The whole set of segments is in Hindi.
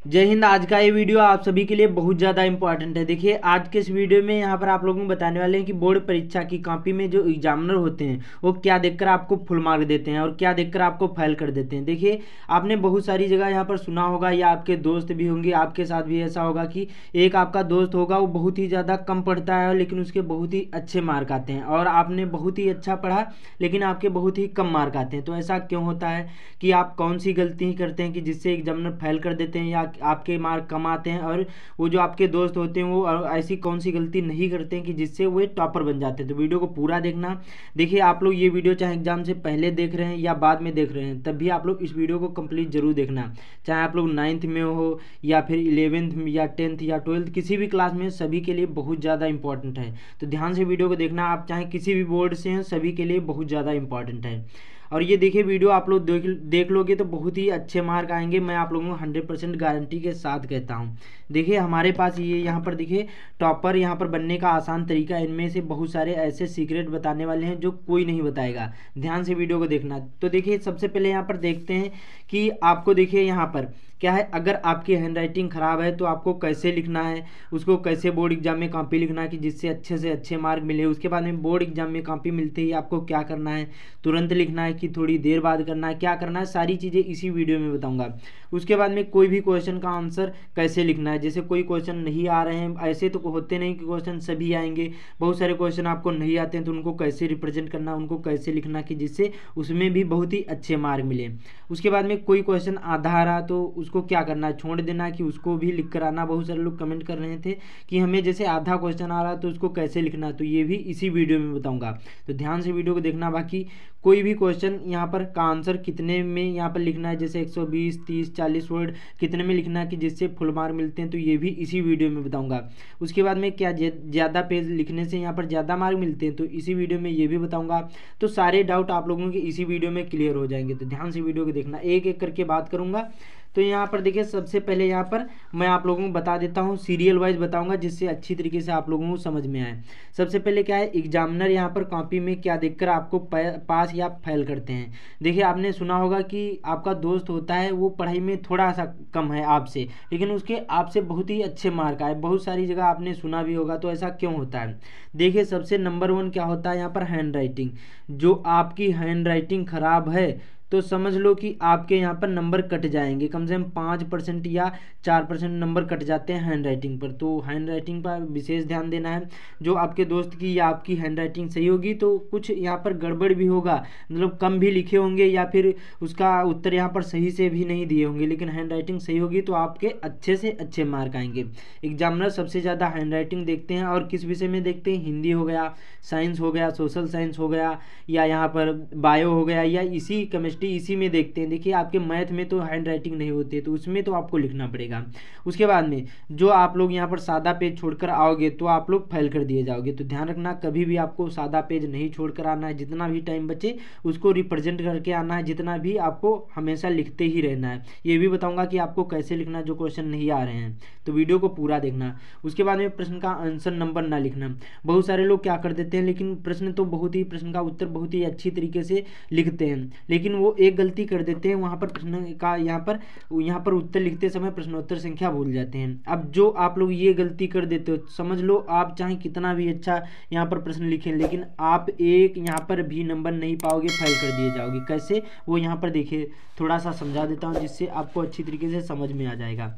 जय हिंद। आज का ये वीडियो आप सभी के लिए बहुत ज़्यादा इंपॉर्टेंट है। देखिए, आज के इस वीडियो में यहाँ पर आप लोगों को बताने वाले हैं कि बोर्ड परीक्षा की कॉपी में जो एग्जामिनर होते हैं वो क्या देखकर आपको फुल मार्क देते हैं और क्या देखकर आपको फेल कर देते हैं। देखिए, आपने बहुत सारी जगह यहाँ पर सुना होगा या आपके दोस्त भी होंगे, आपके साथ भी ऐसा होगा कि एक आपका दोस्त होगा, वो बहुत ही ज़्यादा कम पढ़ता है लेकिन उसके बहुत ही अच्छे मार्क आते हैं, और आपने बहुत ही अच्छा पढ़ा लेकिन आपके बहुत ही कम मार्क आते हैं। तो ऐसा क्यों होता है कि आप कौन सी गलती करते हैं कि जिससे एग्जामिनर फेल कर देते हैं या आपके मार्क कम आते हैं, और वो जो आपके दोस्त होते हैं वो ऐसी कौन सी गलती नहीं करते हैं कि जिससे वो टॉपर बन जाते हैं। तो वीडियो को पूरा देखना। देखिए, आप लोग ये वीडियो चाहे एग्जाम से पहले देख रहे हैं या बाद में देख रहे हैं, तब भी आप लोग इस वीडियो को कंप्लीट जरूर देखना। चाहे आप लोग 9th में हो या फिर 11th में या 10th या 12th, किसी भी क्लास में, सभी के लिए बहुत ज़्यादा इंपॉर्टेंट है। तो ध्यान से वीडियो को देखना। आप चाहे किसी भी बोर्ड से हैं, सभी के लिए बहुत ज़्यादा इंपॉर्टेंट है। और ये देखिए, वीडियो आप लोग देख लोगे तो बहुत ही अच्छे मार्क आएंगे, मैं आप लोगों को 100% गारंटी के साथ कहता हूँ। देखिए, हमारे पास ये यहाँ पर देखिए टॉपर यहाँ पर बनने का आसान तरीका, इनमें से बहुत सारे ऐसे सीक्रेट बताने वाले हैं जो कोई नहीं बताएगा। ध्यान से वीडियो को देखना। तो देखिए, सबसे पहले यहाँ पर देखते हैं कि आपको देखिए यहाँ पर क्या है। अगर आपकी हैंड राइटिंग ख़राब है तो आपको कैसे लिखना है, उसको कैसे बोर्ड एग्जाम में कॉपी लिखना है कि जिससे अच्छे से अच्छे मार्क मिले। उसके बाद में बोर्ड एग्जाम में कॉपी मिलते ही आपको क्या करना है, तुरंत लिखना है कि थोड़ी देर बाद करना है, क्या करना है, सारी चीज़ें इसी वीडियो में बताऊंगा। उसके बाद में कोई भी क्वेश्चन का आंसर कैसे लिखना है। जैसे कोई क्वेश्चन नहीं आ रहे हैं, ऐसे तो होते नहीं कि क्वेश्चन सभी आएंगे, बहुत सारे क्वेश्चन आपको नहीं आते हैं, तो उनको कैसे रिप्रेजेंट करना, उनको कैसे लिखना कि जिससे उसमें भी बहुत ही अच्छे मार्क मिले। उसके बाद में कोई क्वेश्चन आधा आ रहा तो उसको क्या करना है, छोड़ देना कि उसको भी लिख कर आना। बहुत सारे लोग कमेंट कर रहे थे कि हमें जैसे आधा क्वेश्चन आ रहा तो उसको कैसे लिखना, तो ये भी इसी वीडियो में बताऊंगा। तो ध्यान से वीडियो को देखना। बाकी कोई भी क्वेश्चन यहाँ पर का आंसर कितने में यहाँ पर लिखना है, जैसे 120, 30, 40 वर्ड कितने में लिखना है कि जिससे फुल मार्क मिलते हैं, तो ये भी इसी वीडियो में बताऊंगा। उसके बाद में क्या ज़्यादा पेज लिखने से यहाँ पर ज़्यादा मार्क मिलते हैं, तो इसी वीडियो में ये भी बताऊंगा। तो सारे डाउट आप लोगों के इसी वीडियो में क्लियर हो जाएंगे। तो ध्यान से वीडियो को देखना, एक एक करके बात करूंगा। तो यहाँ पर देखिए, सबसे पहले यहाँ पर मैं आप लोगों को बता देता हूँ, सीरियल वाइज बताऊंगा जिससे अच्छी तरीके से आप लोगों को समझ में आए। सबसे पहले क्या है, एग्जामिनर यहाँ पर कॉपी में क्या देखकर आपको पास या फेल करते हैं। देखिए, आपने सुना होगा कि आपका दोस्त होता है वो पढ़ाई में थोड़ा सा कम है आपसे, लेकिन उसके आपसे बहुत ही अच्छे मार्क आए। बहुत सारी जगह आपने सुना भी होगा। तो ऐसा क्यों होता है? देखिए, सबसे नंबर 1 क्या होता है यहाँ पर, हैंड राइटिंग। जो आपकी हैंड राइटिंग खराब है तो समझ लो कि आपके यहाँ पर नंबर कट जाएंगे, कम से कम 5% या 4% नंबर कट जाते हैं हैंड राइटिंग पर। तो हैंड राइटिंग पर विशेष ध्यान देना है। जो आपके दोस्त की या आपकी हैंड राइटिंग सही होगी तो कुछ यहाँ पर गड़बड़ भी होगा, मतलब कम भी लिखे होंगे या फिर उसका उत्तर यहाँ पर सही से भी नहीं दिए होंगे, लेकिन हैंड राइटिंग सही होगी तो आपके अच्छे से अच्छे मार्क आएंगे। एग्जामिनर सबसे ज़्यादा हैंड राइटिंग देखते हैं, और किस विषय में देखते हैं, हिंदी हो गया, साइंस हो गया, सोशल साइंस हो गया, या यहाँ पर बायो हो गया, या इसी केमिस्ट्री इसी में देखते हैं। देखिए, आपके मैथ में तो हैंड राइटिंग नहीं होती है तो उसमें तो आपको लिखना पड़ेगा। उसके बाद में जो आप लोग यहाँ पर सादा पेज छोड़कर आओगे तो आप लोग फेल कर दिए जाओगे। तो ध्यान रखना, कभी भी आपको सादा पेज नहीं छोड़कर आना है। जितना भी टाइम बचे उसको रिप्रेजेंट करके आना है, जितना भी आपको हमेशा लिखते ही रहना है। ये भी बताऊंगा कि आपको कैसे लिखना जो क्वेश्चन नहीं आ रहे हैं। तो वीडियो को पूरा देखना। उसके बाद में प्रश्न का आंसर नंबर ना लिखना। बहुत सारे लोग क्या कर देते हैं, लेकिन प्रश्न का उत्तर बहुत ही अच्छी तरीके से लिखते हैं, लेकिन वो एक गलती कर देते हैं, वहाँ पर प्रश्न का यहाँ पर उत्तर लिखते समय प्रश्नोत्तर संख्या भूल जाते हैं। अब जो आप लोग ये गलती कर देते हो, समझ लो आप चाहे कितना भी अच्छा यहाँ पर प्रश्न लिखें, लेकिन आप एक यहाँ पर भी नंबर नहीं पाओगे, फेल कर दिए जाओगे। कैसे, वो यहाँ पर देखिए, थोड़ा सा समझा देता हूँ जिससे आपको अच्छी तरीके से समझ में आ जाएगा।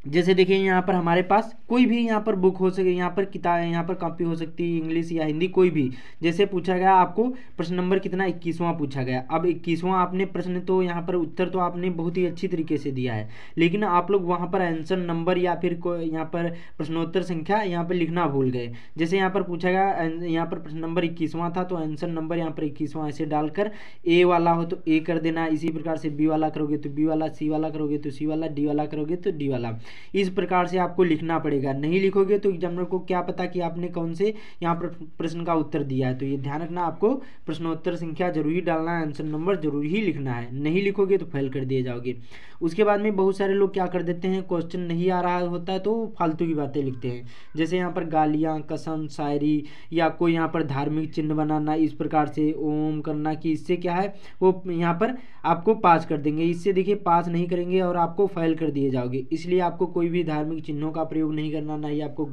जैसे देखिए, यहाँ पर हमारे पास कोई भी यहाँ पर बुक हो सके, यहाँ पर किताब, यहाँ पर कॉपी हो सकती है, इंग्लिश या हिंदी कोई भी। जैसे पूछा गया आपको प्रश्न नंबर कितना, 21वां पूछा गया। अब 21वां आपने प्रश्न, तो यहाँ पर उत्तर तो आपने बहुत ही अच्छी तरीके से दिया है, लेकिन आप लोग वहाँ पर आंसर नंबर या फिर यहाँ पर प्रश्नोत्तर संख्या यहाँ पर लिखना भूल गए। जैसे यहाँ पर पूछा गया, यहाँ पर प्रश्न नंबर 21वां था तो आंसर नंबर यहाँ पर 21वां ऐसे डालकर, ए वाला हो तो ए कर देना, इसी प्रकार से बी वाला करोगे तो बी वाला, सी वाला करोगे तो सी वाला, डी वाला करोगे तो डी वाला। इस प्रकार से आपको लिखना पड़ेगा। नहीं लिखोगे तो एग्जामिनर को क्या पता कि आपने कौन से यहाँ पर प्रश्न का उत्तर दिया है। तो ये ध्यान रखना, आपको प्रश्नोत्तर संख्या जरूर ही डालना है, आंसर नंबर जरूर ही लिखना है। नहीं लिखोगे तो फेल कर दिए जाओगे। उसके बाद में बहुत सारे लोग क्या कर देते हैं, क्वेश्चन नहीं आ रहा होता है तो फालतू की बातें लिखते हैं। जैसे यहाँ पर गालियाँ, कसम, शायरी या कोई यहाँ पर धार्मिक चिन्ह बनाना, इस प्रकार से ओम करना कि इससे क्या है वो यहाँ पर आपको पास कर देंगे। इससे देखिए पास नहीं करेंगे और आपको फेल कर दिए जाओगे। इसलिए आपको कोई भी धार्मिक चिन्हों का प्रयोग नहीं करना, ना ही आपको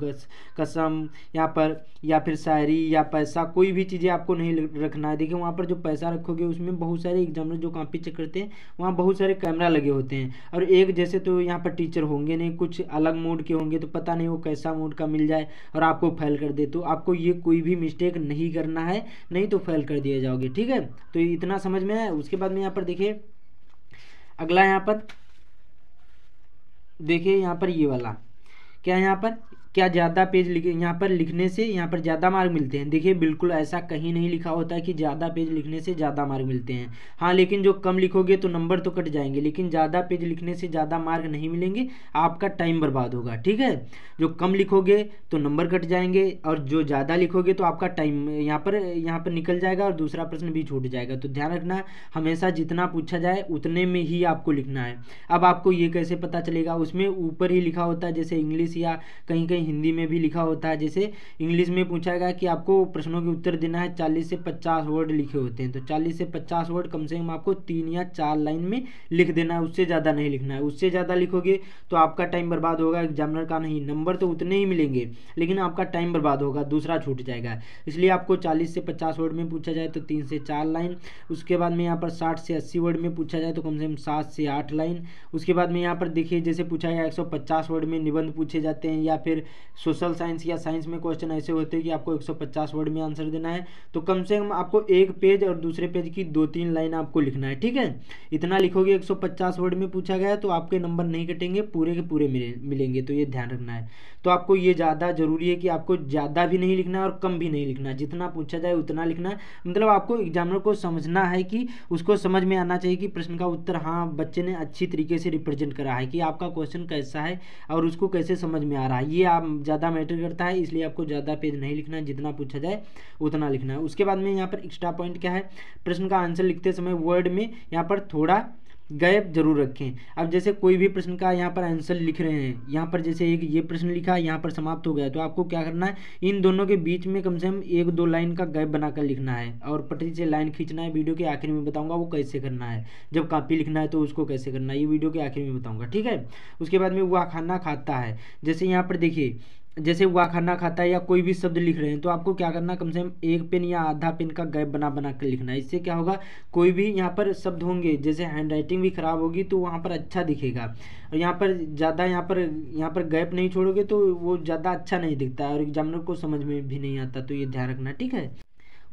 कसम यहाँ पर या फिर शायरी या पैसा, कोई भी चीज़ें आपको नहीं रखना है। देखिए वहाँ पर जो पैसा रखोगे उसमें बहुत सारे एग्जामिनर जो कॉपी चेक करते हैं वहाँ बहुत सारे कैमरा लगे होते हैं, और एक जैसे तो यहाँ पर टीचर होंगे नहीं, कुछ अलग मूड के होंगे, तो पता नहीं वो कैसा मूड का मिल जाए और आपको फेल कर दे। तो आपको ये कोई भी मिस्टेक नहीं करना है, नहीं तो फेल कर दिए जाओगे। ठीक है, तो इतना समझ में आया। उसके बाद में यहाँ पर देखिए अगला, यहाँ पर देखिए यहाँ पर ये वाला क्या, यहाँ पर क्या ज़्यादा पेज लिखे, यहाँ पर लिखने से यहाँ पर ज़्यादा मार्क मिलते हैं। देखिए बिल्कुल ऐसा कहीं नहीं लिखा होता है कि ज़्यादा पेज लिखने से ज़्यादा मार्क मिलते हैं। हाँ, लेकिन जो कम लिखोगे तो नंबर तो कट जाएंगे, लेकिन ज़्यादा पेज लिखने से ज़्यादा मार्क नहीं मिलेंगे, आपका टाइम बर्बाद होगा। ठीक है, जो कम लिखोगे तो नंबर कट जाएंगे, और जो ज़्यादा लिखोगे तो आपका टाइम यहाँ पर निकल जाएगा और दूसरा प्रश्न भी छूट जाएगा। तो ध्यान रखना, हमेशा जितना पूछा जाए उतने में ही आपको लिखना है। अब आपको ये कैसे पता चलेगा, उसमें ऊपर ही लिखा होता है, जैसे इंग्लिश या कहीं कहीं हिंदी में भी लिखा होता है। जैसे इंग्लिश में पूछा गया कि आपको प्रश्नों के उत्तर देना है, 40 से 50 वर्ड लिखे होते हैं, तो 40 से 50 वर्ड कम से कम आपको 3 या 4 लाइन में लिख देना है, उससे ज़्यादा नहीं लिखना है। उससे ज़्यादा लिखोगे तो आपका टाइम बर्बाद होगा, एग्जामिनर का नहीं। नंबर तो उतने ही मिलेंगे लेकिन आपका टाइम बर्बाद होगा, दूसरा छूट जाएगा। इसलिए आपको 40 से 50 वर्ड में पूछा जाए तो 3 से 4 लाइन। उसके बाद में यहाँ पर 60 से 80 वर्ड में पूछा जाए तो कम से कम 7 से 8 लाइन। उसके बाद में यहाँ पर देखिए जैसे पूछा गया 150 वर्ड में निबंध पूछे जाते हैं, या फिर सोशल साइंस या साइंस में क्वेश्चन ऐसे होते हैं कि आपको 150 वर्ड में आंसर देना है, तो कम से कम आपको एक पेज और दूसरे पेज की 2-3 लाइन आपको लिखना है। ठीक है, इतना लिखोगे, 150 वर्ड में पूछा गया तो आपके नंबर नहीं कटेंगे, पूरे के पूरे मिलेंगे। तो ये ध्यान रखना है। तो आपको ये ज़्यादा ज़रूरी है कि आपको ज़्यादा भी नहीं लिखना है और कम भी नहीं लिखना है, जितना पूछा जाए उतना लिखना है। मतलब आपको एग्जामिनर को समझना है कि उसको समझ में आना चाहिए कि प्रश्न का उत्तर हाँ बच्चे ने अच्छी तरीके से रिप्रेजेंट करा है, कि आपका क्वेश्चन कैसा है और उसको कैसे समझ में आ रहा है। ये आप ज़्यादा मैटर करता है, इसलिए आपको ज़्यादा पेज नहीं लिखना है, जितना पूछा जाए उतना लिखना है। उसके बाद में यहाँ पर एक्स्ट्रा पॉइंट क्या है, प्रश्न का आंसर लिखते समय वर्ड में यहाँ पर थोड़ा गैप जरूर रखें। अब जैसे कोई भी प्रश्न का यहाँ पर आंसर लिख रहे हैं, यहाँ पर जैसे एक ये प्रश्न लिखा, यहाँ पर समाप्त हो गया, तो आपको क्या करना है, इन दोनों के बीच में कम से कम 1-2 लाइन का गैप बनाकर लिखना है और पटरी से लाइन खींचना है। वीडियो के आखिर में बताऊंगा वो कैसे करना है, जब कॉपी लिखना है तो उसको कैसे करना है, ये वीडियो के आखिर में बताऊंगा। ठीक है, उसके बाद में वह खाना खाता है, जैसे यहाँ पर देखिए जैसे वह खाना खाता है या कोई भी शब्द लिख रहे हैं, तो आपको क्या करना, कम से कम 1 पेन या आधा पेन का गैप बना बना कर लिखना है। इससे क्या होगा, कोई भी यहाँ पर शब्द होंगे, जैसे हैंड राइटिंग भी खराब होगी तो वहाँ पर अच्छा दिखेगा। और यहाँ पर ज़्यादा यहाँ पर गैप नहीं छोड़ोगे तो वो ज़्यादा अच्छा नहीं दिखता है और एग्जामिनर को समझ में भी नहीं आता। तो ये ध्यान रखना। ठीक है,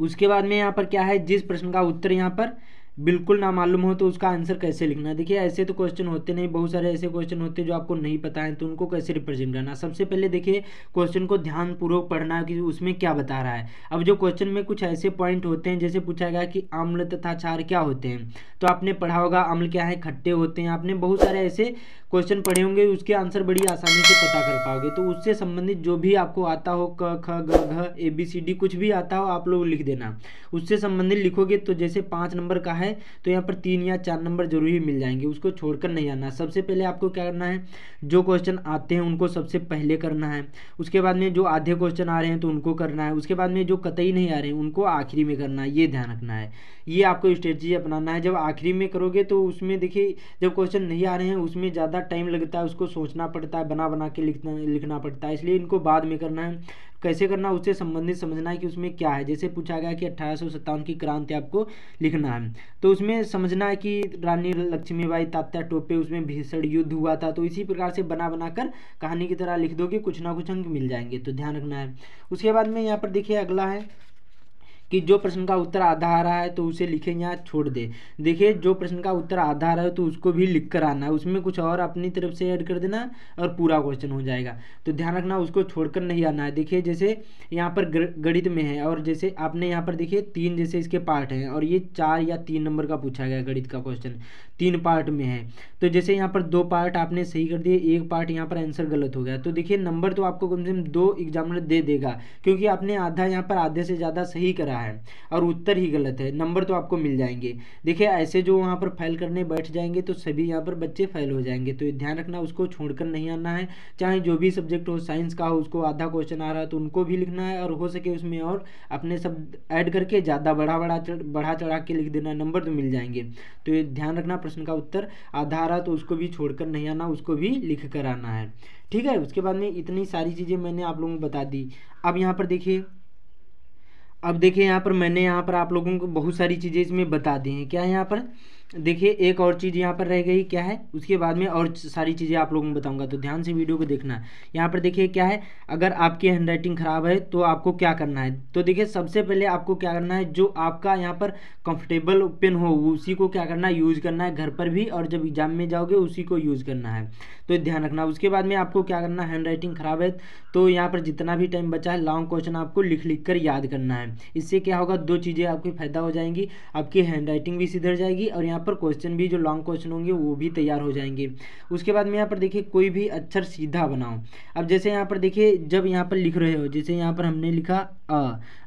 उसके बाद में यहाँ पर क्या है, जिस प्रश्न का उत्तर यहाँ पर बिल्कुल ना मालूम हो तो उसका आंसर कैसे लिखना है। देखिए ऐसे तो क्वेश्चन होते नहीं, बहुत सारे ऐसे क्वेश्चन होते हैं जो आपको नहीं पता है, तो उनको कैसे रिप्रेजेंट करना। सबसे पहले देखिए क्वेश्चन को ध्यानपूर्वक पढ़ना है कि उसमें क्या बता रहा है। अब जो क्वेश्चन में कुछ ऐसे पॉइंट होते हैं, जैसे पूछा गया कि अम्ल तथा क्षार क्या होते हैं, तो आपने पढ़ा होगा अम्ल क्या है, खट्टे होते हैं। आपने बहुत सारे ऐसे क्वेश्चन पढ़े होंगे, उसके आंसर बड़ी आसानी से पता कर पाओगे। तो उससे संबंधित जो भी आपको आता हो, क ख ग घ ABCD कुछ भी आता हो आप लोग लिख देना। उससे संबंधित लिखोगे तो जैसे 5 नंबर का है तो यहाँ पर 3 या 4 नंबर जरूर ही मिल जाएंगे, उसको छोड़कर नहीं आना। सबसे पहले आपको क्या करना है, जो क्वेश्चन आते हैं उनको सबसे पहले करना है। उसके बाद में जो आधे क्वेश्चन आ रहे हैं तो उनको करना है। उसके बाद में जो कतई नहीं आ रहे हैं उनको आखिरी में करना है। ये ध्यान रखना है, ये आपको स्ट्रेटजी अपनाना है। जब आखिरी में करोगे तो उसमें देखिए जब क्वेश्चन नहीं आ रहे हैं उसमें ज़्यादा टाइम लगता है, उसको सोचना पड़ता है, बना बना के लिखना पड़ता है, इसलिए इनको बाद में करना है। कैसे करना, उससे संबंधित समझना है कि उसमें क्या है। जैसे पूछा गया कि 1857 की क्रांति आपको लिखना है, तो उसमें समझना है कि रानी लक्ष्मीबाई तात्या टोपे उसमें भीषण युद्ध हुआ था। तो इसी प्रकार से बना बना कर कहानी की तरह लिख दोगे, कुछ ना कुछ अंक मिल जाएंगे। तो ध्यान रखना है। उसके बाद में यहाँ पर देखिए अगला है कि जो प्रश्न का उत्तर आधा आ रहा है तो उसे लिखें या छोड़ दे। देखिए जो प्रश्न का उत्तर आधा आ रहा है तो उसको भी लिख कर आना है, उसमें कुछ और अपनी तरफ से ऐड कर देना और पूरा क्वेश्चन हो जाएगा। तो ध्यान रखना, उसको छोड़कर नहीं आना है। देखिए जैसे यहाँ पर गणित में है और जैसे आपने यहाँ पर देखिए 3 जैसे इसके पार्ट हैं और ये 4 या 3 नंबर का पूछा गया गणित का क्वेश्चन, 3 पार्ट में है। तो जैसे यहाँ पर 2 पार्ट आपने सही कर दिए, 1 पार्ट यहाँ पर आंसर गलत हो गया, तो देखिए नंबर तो आपको कम से कम 2 एग्जामिनर दे देगा, क्योंकि आपने आधा यहाँ पर आधे से ज़्यादा सही करा है और उत्तर ही गलत है, नंबर तो आपको मिल जाएंगे। देखिए ऐसे जो वहाँ पर फेल करने बैठ जाएंगे तो सभी यहाँ पर बच्चे फेल हो जाएंगे, तो ध्यान रखना उसको छोड़कर नहीं आना है। चाहे जो भी सब्जेक्ट हो, साइंस का हो उसको आधा क्वेश्चन आ रहा है तो उनको भी लिखना है, और हो सके उसमें और अपने सब ऐड करके ज़्यादा बढ़ा चढ़ा के लिख देना, नंबर तो मिल जाएंगे। तो ये ध्यान रखना, प्रश्न का उत्तर आधा आ रहा तो उसको भी छोड़कर नहीं आना, उसको भी लिख कर आना है, ठीक है। उसके बाद में इतनी सारी चीज़ें मैंने आप लोगों को बता दी। अब यहाँ पर देखिए, अब देखिए यहाँ पर मैंने यहाँ पर आप लोगों को बहुत सारी चीज़ें इसमें बता दी हैं। क्या है यहाँ पर देखिए, एक और चीज़ यहाँ पर रह गई, क्या है, उसके बाद में और सारी चीज़ें आप लोगों को बताऊंगा, तो ध्यान से वीडियो को देखना। यहाँ पर देखिए क्या है, अगर आपकी हैंडराइटिंग ख़राब है तो आपको क्या करना है, तो देखिए सबसे पहले आपको क्या करना है, जो आपका यहाँ पर कंफर्टेबल पेन हो उसी को क्या करना है, यूज़ करना है घर पर भी, और जब एग्जाम में जाओगे उसी को यूज़ करना है, तो ध्यान रखना। उसके बाद में आपको क्या करना है, हैंडराइटिंग ख़राब है तो यहाँ पर जितना भी टाइम बचा है लॉन्ग क्वेश्चन आपको लिख लिख कर याद करना है। इससे क्या होगा, 2 चीज़ें आपकी फ़ायदा हो जाएंगी, आपकी हैंडराइटिंग भी सुधर जाएगी और यहाँ पर क्वेश्चन भी जो लॉन्ग क्वेश्चन होंगे वो भी तैयार हो जाएंगे। उसके बाद में यहाँ पर देखिए कोई भी अक्षर सीधा बनाओ। अब जैसे यहाँ पर देखिए, जब यहाँ पर लिख रहे हो, जैसे यहाँ पर हमने लिखा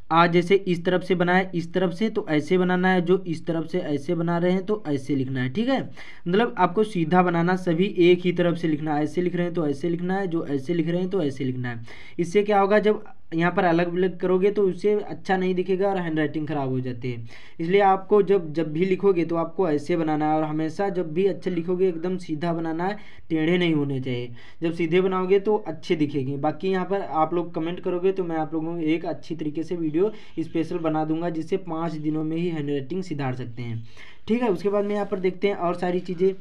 आ जैसे इस तरफ से बनाया, इस तरफ से तो ऐसे बनाना है, जो इस तरफ से ऐसे बना रहे हैं तो ऐसे लिखना है, ठीक है। मतलब आपको सीधा बनाना, सभी एक ही तरफ से लिखना है, ऐसे लिख रहे हैं तो ऐसे लिखना है, जो ऐसे लिख रहे हैं तो ऐसे लिखना है। इससे क्या होगा, जब यहाँ पर अलग अलग करोगे तो उससे अच्छा नहीं दिखेगा और हैंडराइटिंग ख़राब हो जाती है। इसलिए आपको जब भी लिखोगे तो आपको ऐसे बनाना है, और हमेशा जब भी अक्षर लिखोगे एकदम सीधा बनाना है, टेढ़े नहीं होने चाहिए। जब सीधे बनाओगे तो अच्छे दिखेंगे। बाकी यहाँ पर आप लोग कमेंट करोगे तो मैं आप लोगों को एक अच्छी तरीके से वीडियो स्पेशल बना दूंगा, जिससे 5 दिनों में ही हैंडराइटिंग सुधार सकते हैं, ठीक है। उसके बाद में यहाँ पर देखते हैं और सारी चीज़ें।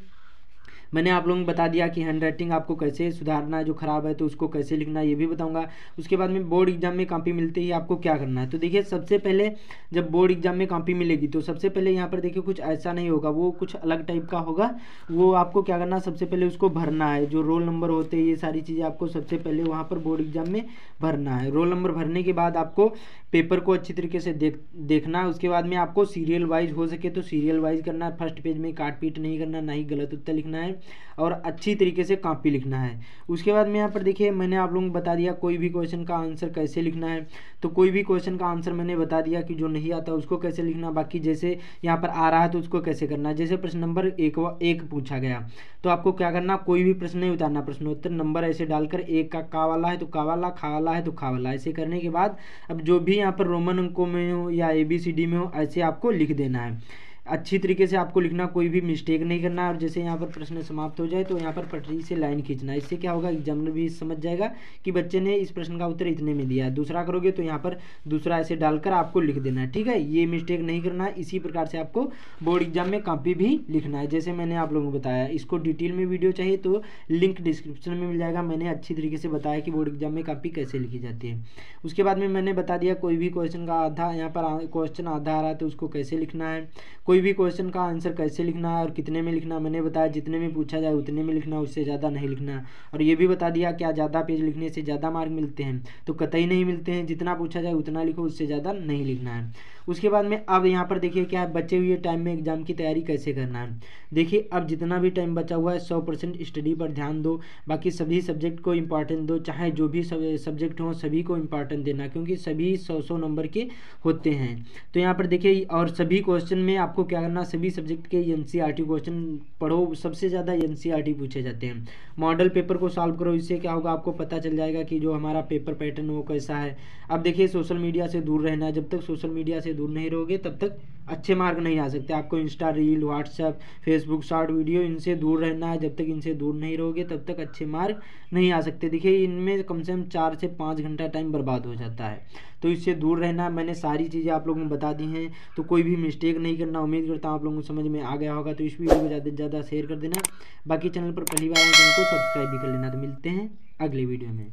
मैंने आप लोगों को बता दिया कि हैंडराइटिंग आपको कैसे सुधारना है, जो ख़राब है तो उसको कैसे लिखना है ये भी बताऊंगा। उसके बाद में बोर्ड एग्जाम में कॉपी मिलते ही आपको क्या करना है, तो देखिए सबसे पहले जब बोर्ड एग्जाम में कॉपी मिलेगी तो सबसे पहले यहाँ पर देखिए कुछ ऐसा नहीं होगा, वो कुछ अलग टाइप का होगा। वो आपको क्या करना है, सबसे पहले उसको भरना है, जो रोल नंबर होते हैं ये सारी चीज़ें आपको सबसे पहले वहाँ पर बोर्ड एग्जाम में भरना है। रोल नंबर भरने के बाद आपको पेपर को अच्छी तरीके से देखना है। उसके बाद में आपको सीरियल वाइज हो सके तो सीरियल वाइज करना है, फर्स्ट पेज में काट पीट नहीं करना, ना ही गलत उत्तर लिखना है, और अच्छी तरीके से कॉपी लिखना है। उसके बाद में यहाँ पर देखिए मैंने आप लोगों को बता दिया कोई भी क्वेश्चन का आंसर कैसे लिखना है, तो कोई भी क्वेश्चन का आंसर मैंने बता दिया कि जो नहीं आता उसको कैसे लिखना। बाकी जैसे यहाँ पर आ रहा है तो उसको कैसे करना है, जैसे प्रश्न नंबर 1 पूछा गया तो आपको क्या करना, कोई भी प्रश्न नहीं उतारना, प्रश्नोत्तर नंबर ऐसे डालकर 1 का का वाला है तो का वाला, खा वाला है तो खा वाला, ऐसे करने के बाद अब जो भी यहाँ पर रोमन अंकों में हो या ABCD में हो ऐसे आपको लिख देना है। अच्छी तरीके से आपको लिखना, कोई भी मिस्टेक नहीं करना। और जैसे यहाँ पर प्रश्न समाप्त हो जाए तो यहाँ पर पटरी से लाइन खींचना, इससे क्या होगा, एग्जामिनर भी समझ जाएगा कि बच्चे ने इस प्रश्न का उत्तर इतने में दिया है। दूसरा करोगे तो यहाँ पर दूसरा ऐसे डालकर आपको लिख देना है, ठीक है। ये मिस्टेक नहीं करना है। इसी प्रकार से आपको बोर्ड एग्जाम में कॉपी भी लिखना है, जैसे मैंने आप लोगों को बताया। इसको डिटेल में वीडियो चाहिए तो लिंक डिस्क्रिप्शन में मिल जाएगा, मैंने अच्छी तरीके से बताया कि बोर्ड एग्जाम में कॉपी कैसे लिखी जाती है। उसके बाद में मैंने बता दिया कोई भी क्वेश्चन का आधा, यहाँ पर क्वेश्चन आधा आ रहा है तो उसको कैसे लिखना है, कोई भी क्वेश्चन का आंसर कैसे लिखना है और कितने में लिखना। मैंने बताया जितने में पूछा जाए उतने में लिखना, उससे ज़्यादा नहीं लिखना। और ये भी बता दिया क्या ज़्यादा पेज लिखने से ज़्यादा मार्क मिलते हैं, तो कतई नहीं मिलते हैं, जितना पूछा जाए उतना लिखो, उससे ज़्यादा नहीं लिखना है। उसके बाद में अब यहाँ पर देखिए क्या है, बचे हुए टाइम में एग्जाम की तैयारी कैसे करना है। देखिए अब जितना भी टाइम बचा हुआ है 100% स्टडी पर ध्यान दो, बाकी सभी सब्जेक्ट को इम्पॉर्टेंट दो, चाहे जो भी सब्जेक्ट हो सभी को इम्पॉर्टेंट देना, क्योंकि सभी 100 नंबर के होते हैं। तो यहाँ पर देखिए और सभी क्वेश्चन में आपको क्या करना, सभी सब्जेक्ट के NCERT क्वेश्चन पढ़ो, सबसे ज़्यादा NCERT पूछे जाते हैं। मॉडल पेपर को सॉल्व करो, इससे क्या होगा, आपको पता चल जाएगा कि जो हमारा पेपर पैटर्न वो कैसा है। अब देखिए सोशल मीडिया से दूर रहना है, जब तक सोशल मीडिया से दूर नहीं रहोगे तब तक अच्छे मार्क नहीं आ सकते। आपको Insta reel, WhatsApp, Facebook short video इनसे दूर रहना है। जब तक इनसे दूर नहीं रहोगे तब तक अच्छे मार्क नहीं आ सकते। देखिए इनमें कम से कम 4 से 5 घंटा टाइम बर्बाद हो जाता है, तो इससे दूर रहना। मैंने सारी चीज़ें आप लोगों को बता दी हैं, तो कोई भी मिस्टेक नहीं करना। उम्मीद करता हूँ आप लोगों को समझ में आ गया होगा, तो इस वीडियो को ज़्यादा से ज़्यादा शेयर कर देना। बाकी चैनल पर पहली बार आए तो उनको सब्सक्राइब भी कर लेना। तो मिलते हैं अगले वीडियो में।